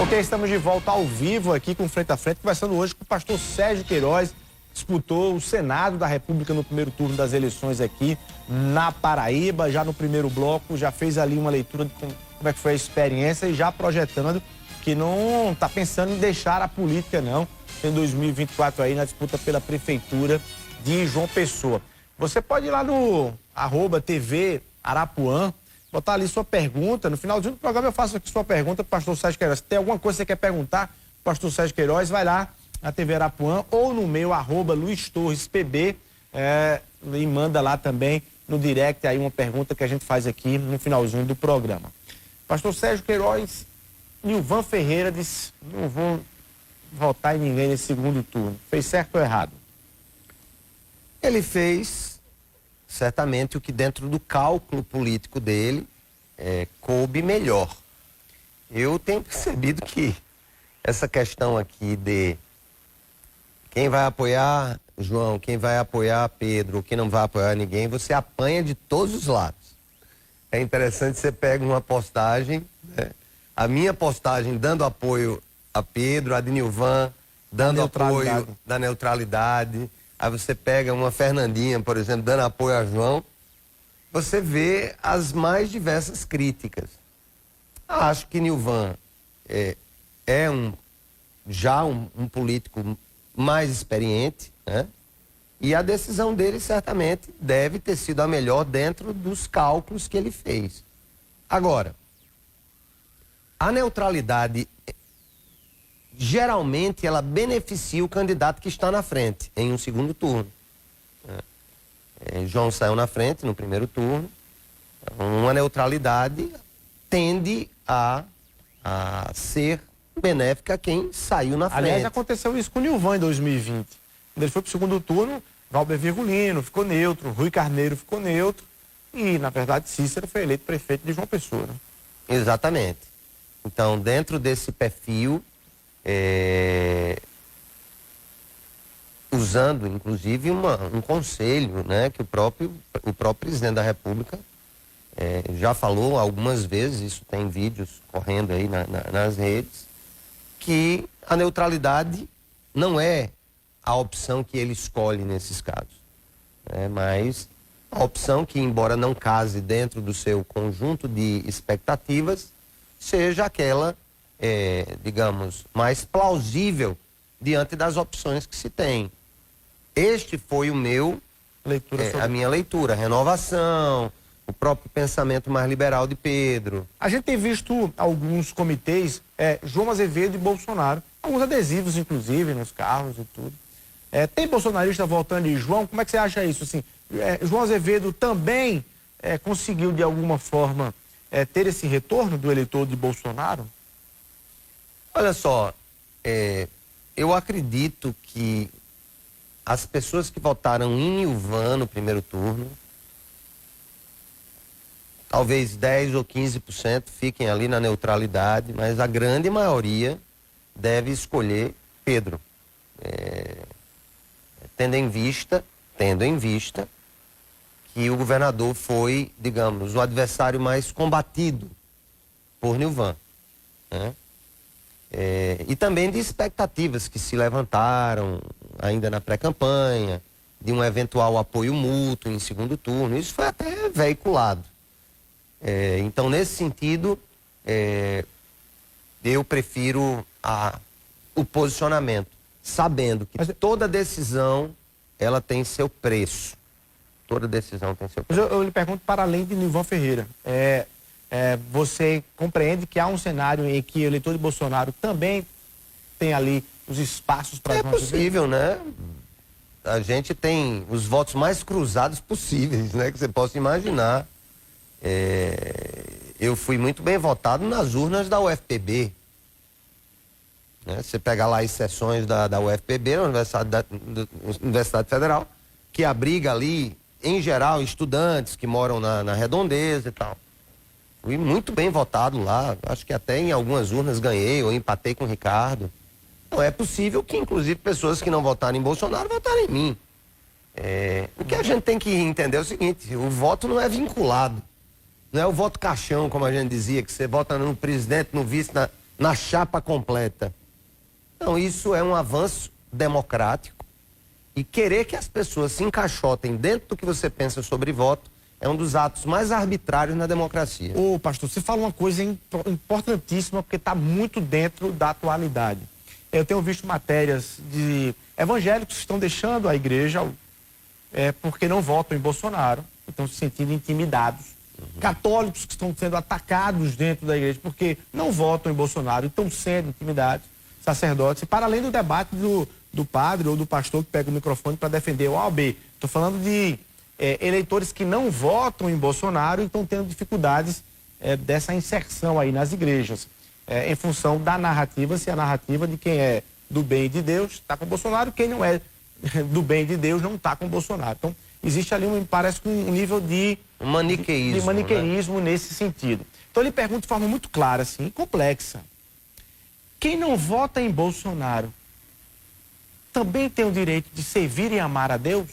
Ok, estamos de volta ao vivo aqui com Frente a Frente, conversando hoje com o pastor Sérgio Queiroz, disputou o Senado da República no primeiro turno das eleições aqui na Paraíba. Já no primeiro bloco, já fez ali uma leitura de como é que foi a experiência e já projetando que não está pensando em deixar a política, não, em 2024 aí na disputa pela Prefeitura de João Pessoa. Você pode ir lá no @TV Arapuã, botar ali sua pergunta. No finalzinho do programa eu faço aqui sua pergunta para o pastor Sérgio Queiroz. Se tem alguma coisa que você quer perguntar para o pastor Sérgio Queiroz, vai lá na TV Arapuã ou no meu @LuizTorresPB e manda lá também no direct aí uma pergunta que a gente faz aqui no finalzinho do programa. Pastor Sérgio Queiroz, Nilvan Ferreira disse: não vou votar em ninguém nesse segundo turno. Fez certo ou errado? Ele fez certamente o que dentro do cálculo político dele coube melhor. Eu tenho percebido que essa questão aqui de quem vai apoiar João, quem vai apoiar Pedro, quem não vai apoiar ninguém, você apanha de todos os lados. É interessante, você pega uma postagem, né? A minha postagem dando apoio a Pedro, a de Nilvan, dando apoio da neutralidade. Aí você pega uma Fernandinha, por exemplo, dando apoio a João, você vê as mais diversas críticas. Acho que Nilvan é um político mais experiente, né? E a decisão dele certamente deve ter sido a melhor dentro dos cálculos que ele fez. Agora, a neutralidade geralmente ela beneficia o candidato que está na frente em um segundo turno. João saiu na frente no primeiro turno. Uma neutralidade tende a ser benéfica a quem saiu na frente. Aliás, aconteceu isso com o Nilvan em 2020. Quando ele foi para o segundo turno, Valber Virgulino ficou neutro, Rui Carneiro ficou neutro e, na verdade, Cícero foi eleito prefeito de João Pessoa, né? Exatamente. Então, dentro desse perfil, usando inclusive um conselho, né, que o próprio presidente da República já falou algumas vezes, isso tem vídeos correndo aí nas redes, que a neutralidade não é a opção que ele escolhe nesses casos, mas a opção que, embora não case dentro do seu conjunto de expectativas, seja aquela digamos, mais plausível diante das opções que se tem. Este foi o meu, a minha leitura, renovação, o próprio pensamento mais liberal de Pedro. A gente tem visto alguns comitês, João Azevedo e Bolsonaro, alguns adesivos, inclusive, nos carros e tudo. Tem bolsonarista votando em João? Como é que você acha isso? Assim, João Azevedo também conseguiu, de alguma forma, ter esse retorno do eleitor de Bolsonaro? Olha só, eu acredito que as pessoas que votaram em Nilvan no primeiro turno, talvez 10 ou 15% fiquem ali na neutralidade, mas a grande maioria deve escolher Pedro. Tendo em vista que o governador foi, digamos, o adversário mais combatido por Nilvan, né? E também de expectativas que se levantaram ainda na pré-campanha, de um eventual apoio mútuo em segundo turno. Isso foi até veiculado. Então, nesse sentido, eu prefiro o posicionamento, sabendo que toda decisão ela tem seu preço. Toda decisão tem seu preço. Mas eu lhe pergunto para além de Nilvan Ferreira. Você compreende que há um cenário em que o eleitor de Bolsonaro também tem ali os espaços para... É possível, né? A gente tem os votos mais cruzados possíveis, né? Que você possa imaginar. Eu fui muito bem votado nas urnas da UFPB. Né? Você pega lá as sessões da UFPB, da Universidade Federal, que abriga ali, em geral, estudantes que moram na redondeza e tal. Fui muito bem votado lá, acho que até em algumas urnas ganhei ou empatei com o Ricardo. Então é possível que, inclusive, pessoas que não votaram em Bolsonaro votaram em mim. O que a gente tem que entender é o seguinte: o voto não é vinculado. Não é o voto caixão, como a gente dizia, que você vota no presidente, no vice, na chapa completa. Então, isso é um avanço democrático. E querer que as pessoas se encaixotem dentro do que você pensa sobre voto é um dos atos mais arbitrários na democracia. Ô, pastor, você fala uma coisa importantíssima, porque está muito dentro da atualidade. Eu tenho visto matérias de evangélicos que estão deixando a igreja porque não votam em Bolsonaro, estão se sentindo intimidados. Católicos que estão sendo atacados dentro da igreja porque não votam em Bolsonaro e estão sendo intimidados. Sacerdotes, e para além do debate do padre ou do pastor que pega o microfone para defender o A ou B. Estou falando de eleitores que não votam em Bolsonaro e estão tendo dificuldades dessa inserção aí nas igrejas, em função da narrativa, se a narrativa de quem é do bem de Deus está com Bolsonaro, quem não é do bem de Deus não está com Bolsonaro. Então, existe ali, parece que um nível de maniqueísmo, né? Nesse sentido. Então, ele pergunta de forma muito clara, assim, complexa. Quem não vota em Bolsonaro também tem o direito de servir e amar a Deus?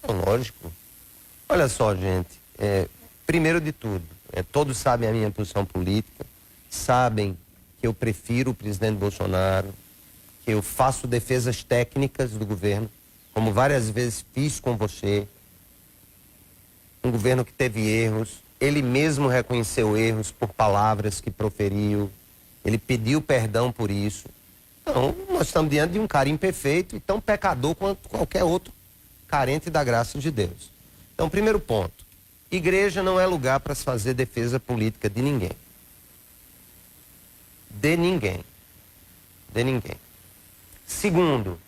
Lógico. Olha só, gente, primeiro de tudo, todos sabem a minha posição política, sabem que eu prefiro o presidente Bolsonaro, que eu faço defesas técnicas do governo, como várias vezes fiz com você. Um governo que teve erros, ele mesmo reconheceu erros por palavras que proferiu, ele pediu perdão por isso. Então, nós estamos diante de um cara imperfeito e tão pecador quanto qualquer outro carente da graça de Deus. Então, primeiro ponto, igreja não é lugar para se fazer defesa política de ninguém. De ninguém. De ninguém. Segundo,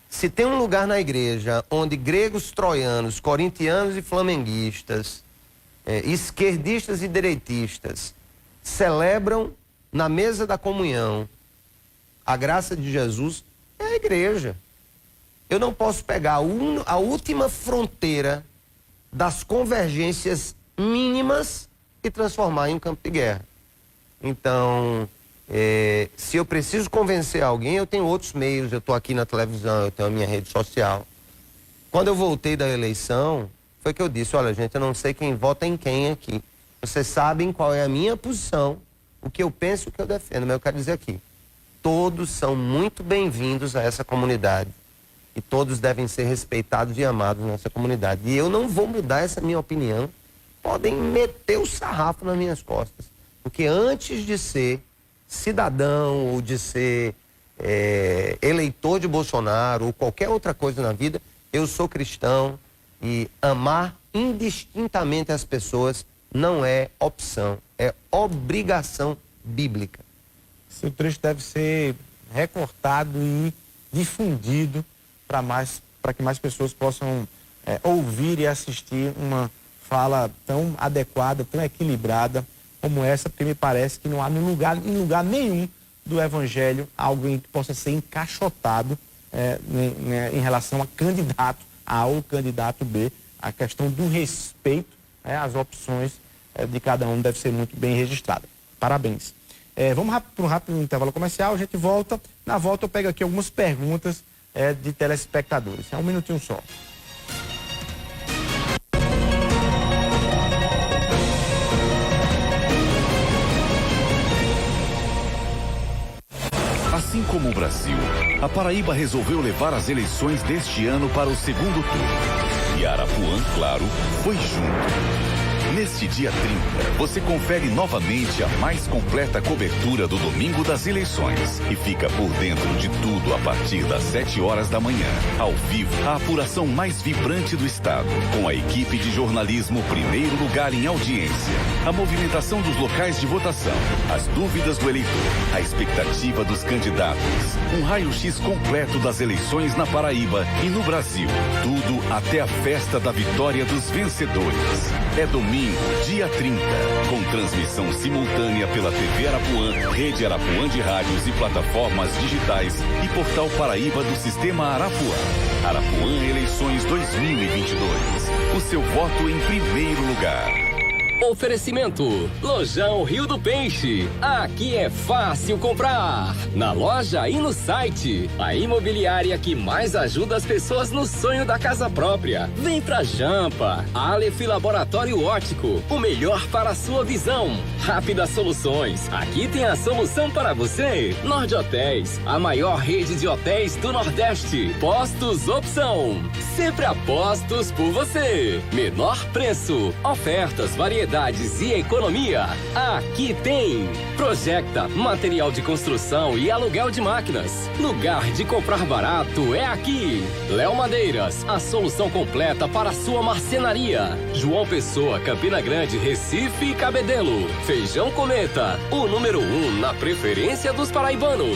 se tem um lugar na igreja onde gregos, troianos, corintianos e flamenguistas, esquerdistas e direitistas celebram na mesa da comunhão a graça de Jesus, é a igreja. Eu não posso pegar a última fronteira das convergências mínimas e transformar em um campo de guerra. Então, se eu preciso convencer alguém, eu tenho outros meios. Eu estou aqui na televisão, eu tenho a minha rede social. Quando eu voltei da eleição, foi que eu disse, olha, gente, eu não sei quem vota em quem aqui. Vocês sabem qual é a minha posição, o que eu penso, o que eu defendo, mas eu quero dizer aqui, todos são muito bem-vindos a essa comunidade e todos devem ser respeitados e amados nessa comunidade. E eu não vou mudar essa minha opinião, podem meter o sarrafo nas minhas costas, porque antes de ser cidadão ou de ser eleitor de Bolsonaro ou qualquer outra coisa na vida, eu sou cristão e amar indistintamente as pessoas não é opção, é obrigação bíblica. Esse trecho deve ser recortado e difundido para que mais pessoas possam ouvir e assistir uma fala tão adequada, tão equilibrada como essa, porque me parece que não há em lugar nenhum do Evangelho alguém que possa ser encaixotado em relação a candidato A ou candidato B. A questão do respeito às opções de cada um deve ser muito bem registrada. Parabéns. Vamos para um rápido intervalo comercial, a gente volta. Na volta eu pego aqui algumas perguntas de telespectadores. Um minutinho só. Assim como o Brasil, a Paraíba resolveu levar as eleições deste ano para o segundo turno. E Arapuã, claro, foi junto. Neste dia 30, você confere novamente a mais completa cobertura do domingo das eleições e fica por dentro de tudo a partir das 7 horas da manhã. Ao vivo, a apuração mais vibrante do estado, com a equipe de jornalismo primeiro lugar em audiência, a movimentação dos locais de votação, as dúvidas do eleitor, a expectativa dos candidatos, um raio-x completo das eleições na Paraíba e no Brasil. Tudo até a festa da vitória dos vencedores. É domingo, dia 30, com transmissão simultânea pela TV Arapuã, Rede Arapuã de rádios e plataformas digitais e Portal Paraíba do Sistema Arapuã. Arapuã Eleições 2022. O seu voto em primeiro lugar. Oferecimento: Lojão Rio do Peixe. Aqui é fácil comprar. Na loja e no site. A imobiliária que mais ajuda as pessoas no sonho da casa própria. Vem pra Jampa. Aleph Laboratório Óptico. O melhor para a sua visão. Rápidas Soluções. Aqui tem a solução para você. Nord Hotéis. A maior rede de hotéis do Nordeste. Postos Opção. Sempre apostos por você. Menor preço. Ofertas, variedades e economia. Aqui tem. Projecta, material de construção e aluguel de máquinas. Lugar de comprar barato é aqui. Léo Madeiras, a solução completa para a sua marcenaria. João Pessoa, Campina Grande, Recife e Cabedelo. Feijão Cometa, o número 1 na preferência dos paraibanos.